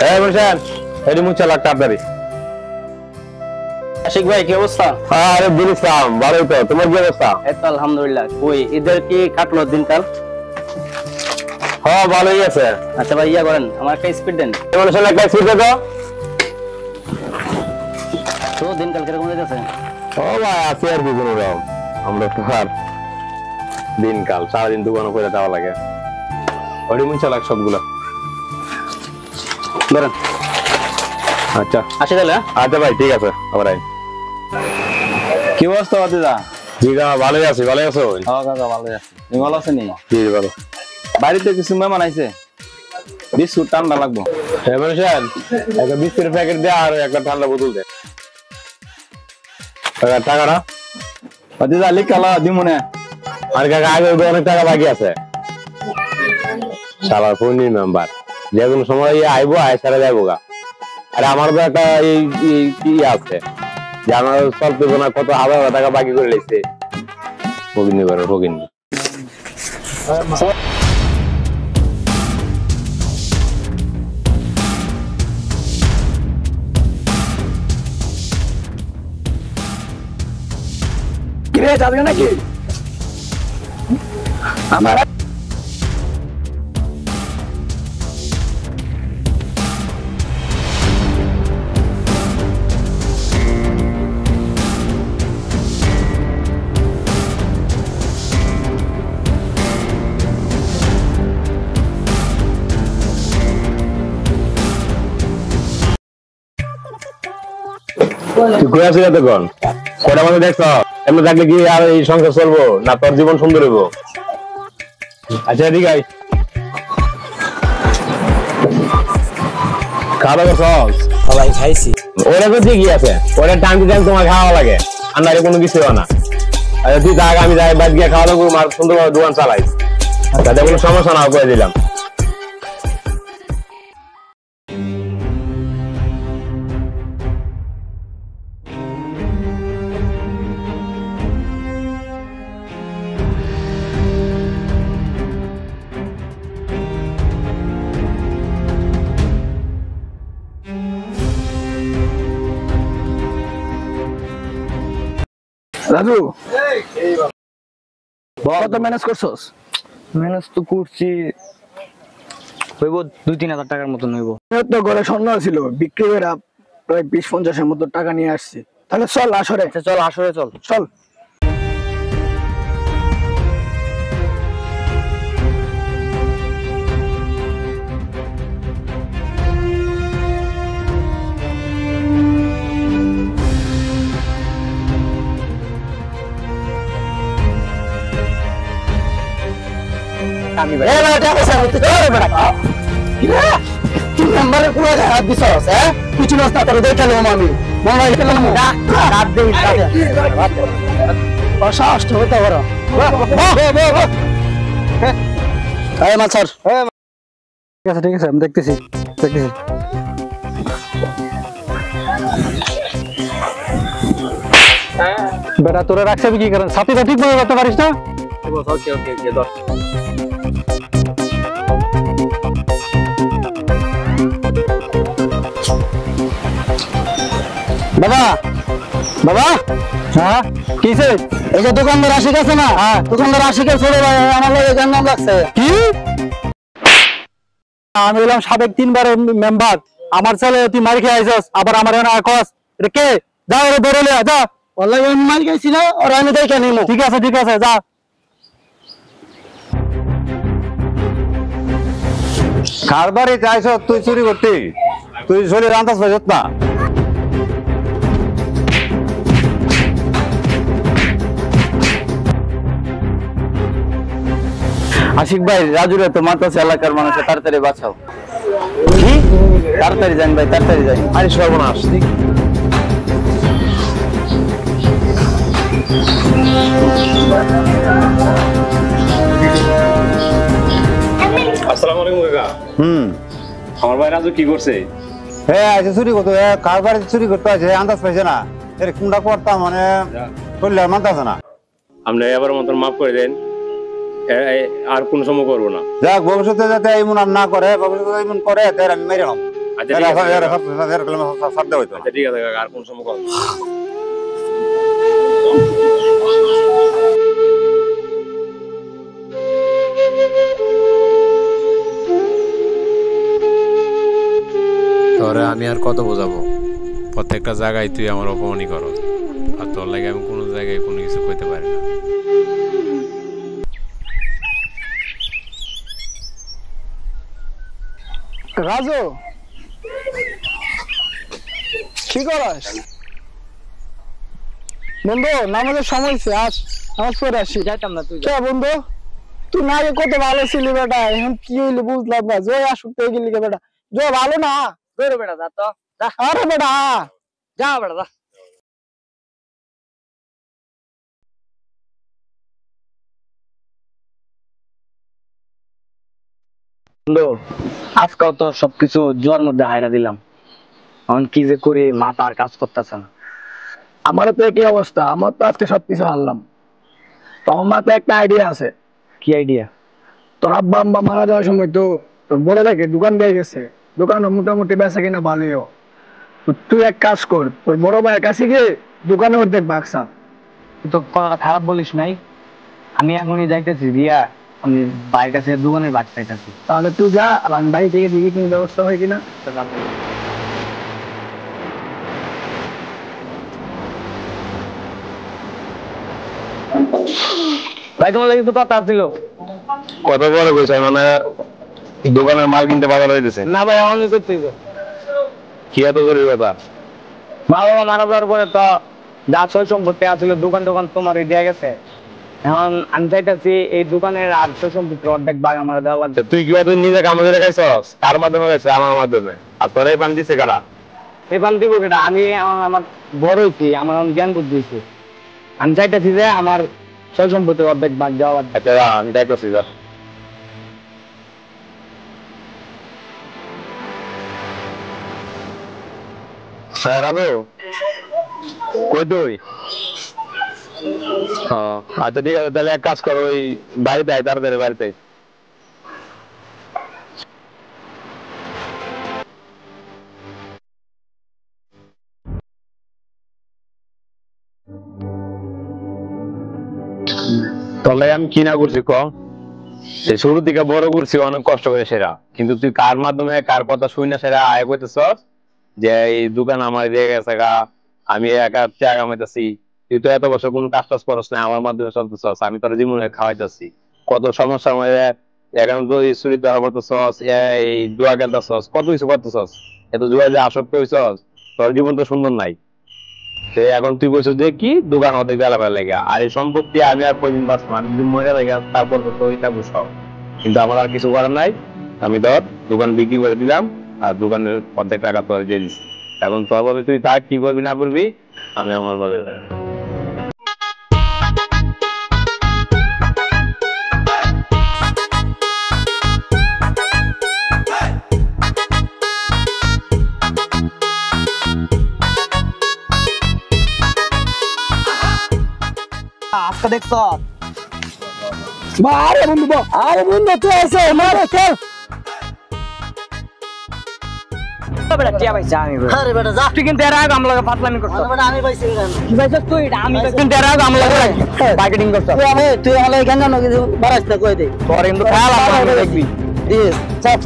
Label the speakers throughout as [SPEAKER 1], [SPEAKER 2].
[SPEAKER 1] হ্যাঁ বলছেন এটি মুচ্ছা লাগটা আপনারই।
[SPEAKER 2] আশিক ভাই কি অবস্থা?
[SPEAKER 1] আরে দিলাম ভালোই তো, তোমার কি অবস্থা?
[SPEAKER 2] এই তো আলহামদুলিল্লাহ। কই ঈদের কি কাটলো দিনকাল?
[SPEAKER 1] হ্যাঁ ভালোই আছে।
[SPEAKER 2] আচ্ছা ভাই ইয়া করেন, আমার একটা স্পিড দেন
[SPEAKER 1] বলছেন একটা স্পিড দাও
[SPEAKER 2] তো। দিনকাল কিরকম যাচ্ছে?
[SPEAKER 1] ও ভাই আছে আর কি কোনো রকম, আমরা তো আর দিনকাল সারাদিন দোকানে করে দেওয়া লাগে। ওটি মুচ্ছা লাগ সবগুলা
[SPEAKER 2] ধরেন।
[SPEAKER 1] আচ্ছা
[SPEAKER 2] আসি তাহলে।
[SPEAKER 1] আচ্ছা ভাই ঠিক আছে আবার আই।
[SPEAKER 2] কি অবস্থা দাদা?
[SPEAKER 1] জি কাকা ভালোই আছি, ভালো আছো?
[SPEAKER 2] হ্যাঁ কাকা ভালো আছি। তুমি ভালো আছেন?
[SPEAKER 1] জি ভালো।
[SPEAKER 2] বাড়িতে কিছু মেহমান আইছে, বিস্কুট ঠান্ডা লাগবো।
[SPEAKER 1] হ্যাঁ বলছেন একটা বিস্কুটের প্যাকেট দে আর একটা ঠান্ডা বোতল দে। টাকাটা
[SPEAKER 2] দিদা লিখালা দিমুনে।
[SPEAKER 1] আর কাকা আগে অনেক টাকা বাকি আছে। সারা ফোনই মেম্বার যে কোনো সময় আইবো আয় সারা যাইবো গা। আর আমার তো একটা কি আছে যে আমার চলতে না, কত হাজার হাজার টাকা বাকি করে লেছে। ফকিনি করে ফকিনি।
[SPEAKER 3] কিরে যাবে নাকি? আমার
[SPEAKER 1] তুই আছিস এতক্ষণ কটা মানুষ দেখছ? এমনি থাকলে কি আর এই সংসার চলবো না? তোর জীবন সুন্দর হইব? আচ্ছা ঠিক আছে খাওয়া দাওয়া
[SPEAKER 2] সবাই খাইছি।
[SPEAKER 1] ওরা তো ঠিকই আছে, ওরা টাইম টু টাইম তোমার খাওয়া লাগে, আন্দারে কোনো কিছু না। আচ্ছা তুই থাক, আমি যাই বাদ গিয়ে খাওয়া দাওয়া করবো আর সুন্দরভাবে দোকান চালাই, তাতে কোনো সমস্যা না করে দিলাম।
[SPEAKER 3] রাজু কত ম্যানেজ করছস?
[SPEAKER 2] ম্যানেজ তো করছি, হইব 2-3 হাজার টাকার মতন হইব।
[SPEAKER 3] তো ঘরে স্বর্ণ ছিল, বিক্রি করে প্রায় 20-50 মতো টাকা নিয়ে আসছি। তাহলে চল আসরে।
[SPEAKER 2] আচ্ছা চল আসরে চল।
[SPEAKER 3] চল
[SPEAKER 2] ঠিক আছে আমি দেখতেছি। বেটা তোরা রাখছে কি করেন? সাথীটা ঠিক মতো করতে পারিস না? ওকে ধর। বাবা বাবা হ্যাঁ কিছে? এই যে দোকানদার আশিক আছে না, দোকানদার আশিকের ছোট ভাই আমার লাগে এর নাম লাগছে কি? আমি বললাম সাবেক 3বারের মেম্বার, আমার ছেলে তুই মার খেয়ে আইছস, আবার আমার এখানে আকস। এটা কে? যা ওরে ধরে লে যা। ওলাই আমি মার খাইছি না, ওরা আমি দেখে নিমু। ঠিক আছে যা।
[SPEAKER 4] কারবারে যাইছ তুই চুরি করতে? তুই চলে রান্তাস পাইছত না?
[SPEAKER 2] আশিক ভাই রাজুরে তো মারতেছে এলাকার মানুষের, তাড়াতাড়ি বাঁচাও। কি তাড়াতাড়ি যান ভাই, তাড়াতাড়ি যান।
[SPEAKER 1] আরে সর্বনাশ। আসসালামু আলাইকুম কাকা। আমার ভাই রাজু কি করছে?
[SPEAKER 4] হ্যাঁ আইছে চুরি করতে, কারবারে চুরি করতে আছে, আন্দাজ পাইছে না। এর কোনটা করতাম মানে করলে মানতাছে না।
[SPEAKER 1] আপনি এবার মতন মাফ করে দেন, আর কোন সময় করবো না।
[SPEAKER 4] যাক ভবিষ্যতে যাতে এমন আর না করে, ভবিষ্যতে এমন করে তাহলে আমি মেরে নাম।
[SPEAKER 1] আচ্ছা ঠিক আছে
[SPEAKER 4] সব দেওয়া হইতো না।
[SPEAKER 1] আচ্ছা ঠিক আছে কাকা, আর কোন সময় কল
[SPEAKER 5] তোরে আমি আর কত বোঝাবো? প্রত্যেকটা জায়গায় তুই আমার অপমানই করো, আর তোর লাগে আমি কোনো জায়গায় কোনো কিছু কইতে পারি না।
[SPEAKER 3] রাজু কি করাস বন্ধু? নামাজের সময় হয়েছে, আস নামাজ পড়ে আসি।
[SPEAKER 2] যাইতাম না তুই
[SPEAKER 3] কে বন্ধু, তুই না আগে কত ভালো ছিলি বেটা, এখন কি হইলি বুঝলাম না। জয় আসুক তো গেলি বেটা, জয় ভালো না।
[SPEAKER 2] তোর বেটা যা তো,
[SPEAKER 3] আরে বেটা
[SPEAKER 2] যা বেটা যা। বন্ধু আজকাল তো সবকিছু জোয়ার মধ্যে হায়রা দিলাম, এখন কি যে করি মাথা আর কাজ করতেছে না।
[SPEAKER 3] আমারও তো একই অবস্থা, আমার তো আজকে সবকিছু হারলাম। তো আমার মাথায় একটা আইডিয়া আছে।
[SPEAKER 2] কি আইডিয়া?
[SPEAKER 3] তোর আব্বা আম্মা মারা যাওয়ার সময় তো তোর বড় থেকে দোকান দিয়ে গেছে, দোকান মোটামুটি বেচা কিনা ভালোইও। তো তুই এক কাজ কর, তোর বড় ভাইয়ের কাছে গিয়ে দোকানে অর্ধেক বাক্সা।
[SPEAKER 2] তুই তো কথা খারাপ বলিস নাই, আমি এখনই যাইতেছি রিয়া, আমি বাইরের কাছে দোকানের বাদ চাইতেছি।
[SPEAKER 3] তাহলে তুই যা, আর আমি বাড়ি থেকে দিকে কি ব্যবস্থা হয় কিনা।
[SPEAKER 2] ভাই তোমার লাগে তো কথা ছিল।
[SPEAKER 1] কত বড় কইছে মানে দোকানের মাল কিনতে বাজার হইতেছে
[SPEAKER 2] না ভাই আমি করতে
[SPEAKER 1] কি এত জরুরি কথা?
[SPEAKER 2] বাবা মা মারা যাওয়ার পরে তো যা সয় সম্পত্তি আছিল দোকান টোকান তোমার দেয়া গেছে, এখন আমি চাইতেছি এই দোকানের আর সয় সম্পত্তি অর্ধেক ভাগ আমার দেওয়া লাগবে।
[SPEAKER 1] তুই কি তুই নিজে কামে ধরে খাইছস? কার মাধ্যমে খাইছে? আমার মাধ্যমে। আর তোর এই পান দিছে কারা?
[SPEAKER 2] এই পান দিব কেটা? আমি আমার বড় হইছি, আমার এখন জ্ঞান বুদ্ধি হইছে, আমি চাইতেছি যে আমার সয় সম্পত্তি অর্ধেক ভাগ দেওয়া লাগবে।
[SPEAKER 1] আচ্ছা আমি দেখতেছি যা। স্যার আলো কই তুই? আচ্ছা ঠিক আছে, তাহলে এক কাজ করো, ওই বাড়িতে আয় তাড়াতাড়ি বাড়িতে। তাহলে আমি কি না করছি ক? শুরু থেকে বড় করছি অনেক কষ্ট করে সেরা, কিন্তু তুই কার মাধ্যমে কার কথা শুই না সেরা আয় করতেছ যে এই দোকান আমার দিয়ে গেছে গা, আমি একা টাকা কামাইতেছি। তুই তো এত বছর কোন কাজ টাজ করছ না, আমার মাধ্যমে চলতেছস, আমি তোর জীবনে খাওয়াইতেছি। কত সমস্যার মধ্যে এখন তো চুরি দেওয়া করতেছস, এই জুয়া খেলতেছস, কত কিছু করতেছস, এত জুয়া যে আসক্ত হইছস, তোর জীবন তো সুন্দর নাই। এখন তুই বলছিস যে কি দোকান অর্ধেক বেলা লেগে, আর এই সম্পত্তি আমি আর কয়দিন বাঁচবো, আমি যদি মরে লেগে তারপর তো ওইটা বুঝাও। কিন্তু আমার আর কিছু করার নাই, আমি তোর দোকান বিক্রি করে দিলাম, আর দোকানের অর্ধেক টাকা তোর দিয়ে দিচ্ছি। এখন তোর ভাবে তুই তার কি করবি না করবি, আমি আমার ভাবে।
[SPEAKER 2] আজকে দেখছ
[SPEAKER 3] আরে বন্ধু আরে বন্ধু তুই আছে মারে চল।
[SPEAKER 2] বেটা টিয়া ভাই জানি আরে বেটা যা, তুই কিন্তু এর আগে আমলাকে ফাতলামি করছ। বেটা আমি পাইছি কি পাইছস তুই? আমি কিন্তু এর আগে আমলাকে মার্কেটিং করছ।
[SPEAKER 3] তুই হলে কেন না কিছু বাড়াস না কই দে
[SPEAKER 2] তোর কিন্তু খেয়াল আছে দেখবি।
[SPEAKER 3] দিস চল।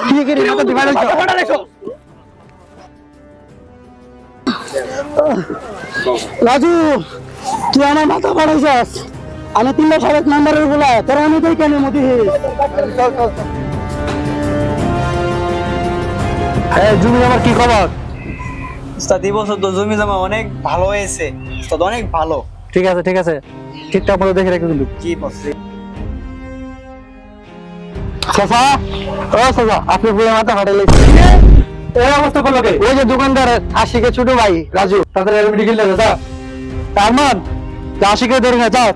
[SPEAKER 2] কি কি রে তো দিবাইছ ফটো দেখো।
[SPEAKER 3] রাজু তুই আমার মাথা বাড়াইছস, আমি 307 নাম্বারের বলা তোর আমি তাই কেন মতি চল চল।
[SPEAKER 2] এই জমি আমার কি খবর?
[SPEAKER 6] উস্তাদ এই বছর তো জমি জমা অনেক ভালো হয়েছে উস্তাদ, অনেক ভালো।
[SPEAKER 2] ঠিক আছে ঠিকঠাক মতো দেখে রেখে কিন্তু।
[SPEAKER 6] কি বলছে
[SPEAKER 2] চাচা, ও চাচা আপনি পুরো মাথা ফাটাইলে এই অবস্থা করলো কে? ওই যে দোকানদার আশিকের ছোট ভাই রাজু, তাদের মেডিকেল লাগে যা। তার মান আশিকের ধরে না যাও।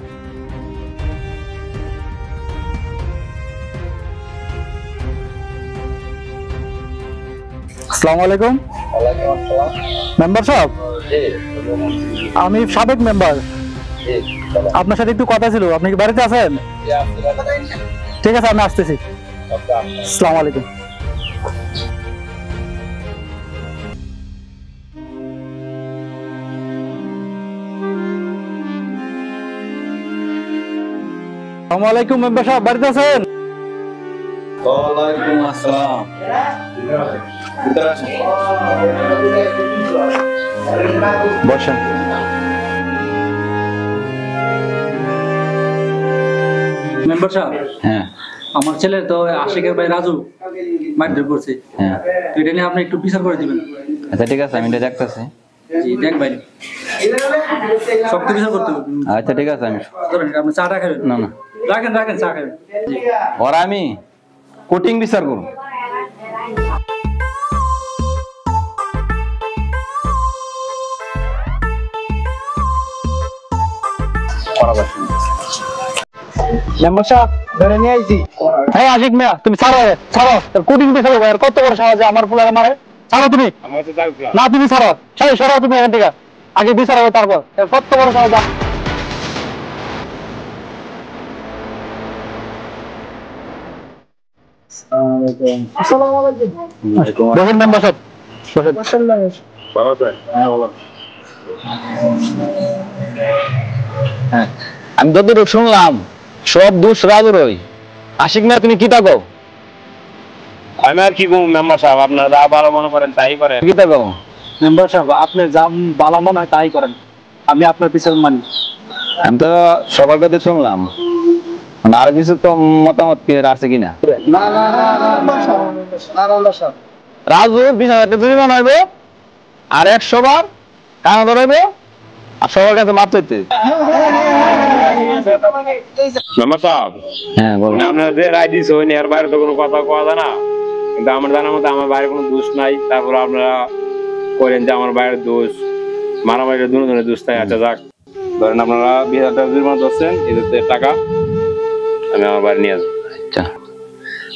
[SPEAKER 2] আসসালামু আলাইকুম। মেম্বার সাহেব, আমি সাবেক মেম্বার, আপনার সাথে একটু কথা ছিল, আপনি কি বাড়িতে আছেন? ঠিক আছে, আমি আসতেছি। আসসালামু আলাইকুম। আসসালামু আলাইকুম মেম্বার সাহেব, বাড়িতে আছেন?
[SPEAKER 6] ওয়ালাইকুম আসসালাম।
[SPEAKER 2] বসেন। মেম্বার সাহেব,
[SPEAKER 7] হ্যাঁ
[SPEAKER 2] আমার ছেলে তো আশিকের ভাই রাজু মারধর করছে,
[SPEAKER 7] হ্যাঁ
[SPEAKER 2] তো এটা নিয়ে আপনি একটু বিচার করে দিবেন।
[SPEAKER 7] আচ্ছা ঠিক আছে, আমি এটা দেখতেছি।
[SPEAKER 2] জি দেখ ভাই, শক্ত বিচার করতে হবে।
[SPEAKER 7] আচ্ছা ঠিক আছে, আমি
[SPEAKER 2] ধরেন আপনি চাটা খাবেন?
[SPEAKER 7] না না
[SPEAKER 2] রাখেন রাখেন, চা খাবেন। জি
[SPEAKER 7] ওরা আমি কোটিং বিচার করব।
[SPEAKER 3] মেম্বার সাহেব ধরে নিয়ে আইছি।
[SPEAKER 2] হ্যাঁ আশিক মিয়া, তুমি ছাড়ো ছাড়ো, কোটিং বিচার করবো। আর কত বড় সাহস যে আমার ফুলারে মারে? ছাড়ো তুমি। না তুমি ছাড়ো, সরো তুমি এখান থেকে। আগে বিচার হবে তারপর। কত বড় সাহস!
[SPEAKER 3] আসসালামু আলাইকুম।
[SPEAKER 2] বসেন মেম্বার সাহেব, বসেন।
[SPEAKER 1] আমি যতটুকু শুনলাম সব দোষ রাজুরই। আশিক না, তুমি কি থাকো?
[SPEAKER 8] আমি আর কি করবো মেম্বার সাহেব, আপনারা যা ভালো মনে করেন তাই করেন।
[SPEAKER 1] কি থাকো?
[SPEAKER 2] মেম্বার সাহেব, আপনি যা ভালো মনে হয় তাই করেন, আমি আপনার পিছনে মানি।
[SPEAKER 1] আমি তো সবার কথা শুনলাম, আর কিছু তো মতামত কি আছে কিনা?
[SPEAKER 3] না না না মেম্বার সাহেব।
[SPEAKER 1] রাজু 20,000 টাকা জরিমানা হইবে, আর 100 বার কানা ধরাইবে, আর সবার কাছে মাপ চাইতে।
[SPEAKER 8] মেম্বার সাহেব,
[SPEAKER 1] হ্যাঁ বল।
[SPEAKER 8] আপনাদের রায় দিচ্ছে হয়নি, এর বাইরে তো কোনো কথা কোয়া যায় না। কিন্তু আমার জানার মতো আমার বাইরে কোনো দোষ নাই, তারপর আপনারা করেন যে আমার বাইরের দোষ, মারামারি দুজনের দোষ তাই। আচ্ছা যাক, ধরেন আপনারা 20,000 টাকা জরিমানা দিচ্ছেন, এদের টাকা আমি আমার বাইরে নিয়ে আসবো।
[SPEAKER 1] আচ্ছা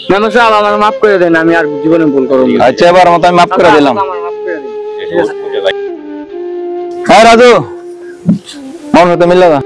[SPEAKER 6] মেম্বার সাহেব আমার মাফ করে দেন, আমি আর জীবনে ভুল করব না।
[SPEAKER 1] আচ্ছা, এবার মতো আমি মাফ করে দিলাম।
[SPEAKER 8] ঠিক আছে।
[SPEAKER 1] হ্যাঁ রাজু, মন হতে মিলল না।